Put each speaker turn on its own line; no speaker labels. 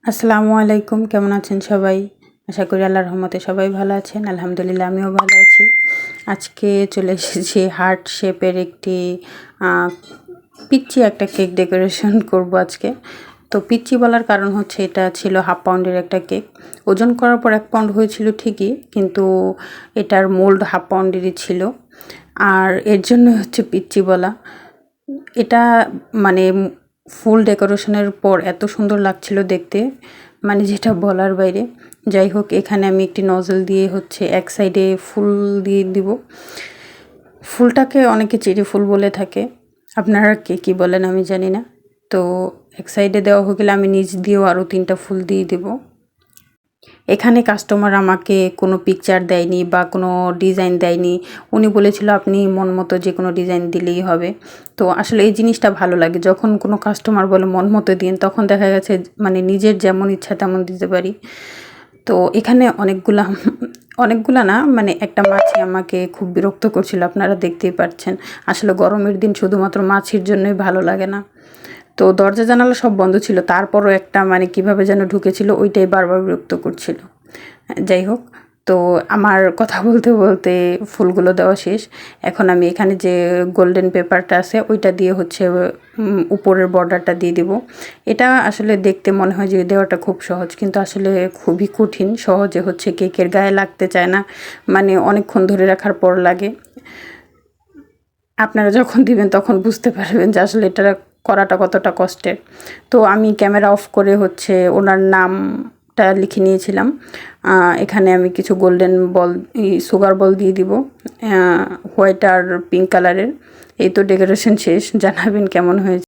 আসসালামু আলাইকুম, কেমন আছেন সবাই? আশা করি আল্লাহর রহমতে সবাই ভালো আছেন। আলহামদুলিল্লাহ আমিও ভালো আছি। আজকে চলে এসেছি হার্ট শেপের একটি পিচ্চি একটা কেক ডেকোরেশন করব আজকে। তো পিচ্চি বলার কারণ হচ্ছে এটা ছিল 1/2 পাউন্ডের একটা কেক। ওজন করার পর 1 পাউন্ড হয়েছিল ঠিকই, কিন্তু এটার মোল্ড 1/2 পাউন্ডেরই ছিল। আর এর জন্য হচ্ছে পিচ্চি বলা। এটা মানে ফুল ডেকোরেশনের পর এত সুন্দর লাগছিল দেখতে, মানে যেটা বলার বাইরে। যাই হোক, এখানে আমি একটি নজল দিয়ে হচ্ছে এক সাইডে ফুল দিয়ে দিব। ফুলটাকে অনেকে চেরি ফুল বলে থাকে, আপনারা কে কী বলেন আমি জানি না। তো এক সাইডে দেওয়া হয়ে গেলে আমি নিচ দিয়েও আরও 3টা ফুল দিয়ে দেবো। এখানে কাস্টমার আমাকে কোনো পিকচার দেয়নি বা কোনো ডিজাইন দেয়নি। উনি বলেছিল আপনি মন মতো যে কোনো ডিজাইন দিলেই হবে। তো আসলে এই জিনিসটা ভালো লাগে, যখন কোনো কাস্টমার বলে মন মতো দিন, তখন দেখা গেছে মানে নিজের যেমন ইচ্ছা তেমন দিতে পারি। তো এখানে অনেকগুলা না, মানে একটা মাছি আমাকে খুব বিরক্ত করছিল, আপনারা দেখতেই পাচ্ছেন। আসলে গরমের দিন শুধুমাত্র মাছির জন্যই ভালো লাগে না। তো দরজা জানালা সব বন্ধ ছিল, তারপরও একটা মানে কিভাবে যেন ঢুকেছিল, ওইটাই বারবার বিরক্ত করছিল। যাই হোক, তো আমার কথা বলতে বলতে ফুলগুলো দেওয়া শেষ। এখন আমি এখানে যে গোল্ডেন পেপারটা আছে ওইটা দিয়ে হচ্ছে উপরের বর্ডারটা দিয়ে দিব। এটা আসলে দেখতে মনে হয় যে দেওয়াটা খুব সহজ, কিন্তু আসলে খুবই কঠিন। সহজে হচ্ছে কেকের গায়ে লাগতে চায় না, মানে অনেকক্ষণ ধরে রাখার পর লাগে। আপনারা যখন দিবেন তখন বুঝতে পারবেন যে আসলে এটা করাটা কতটা কষ্টের। তো আমি ক্যামেরা অফ করে হচ্ছে ওনার নামটা লিখে নিয়েছিলাম। এখানে আমি কিছু গোল্ডেন বল, সুগার বল দিয়ে দিব, হোয়াইট আর পিঙ্ক কালারের। এই তো ডেকোরেশন শেষ। জানাবেন কেমন হয়েছে।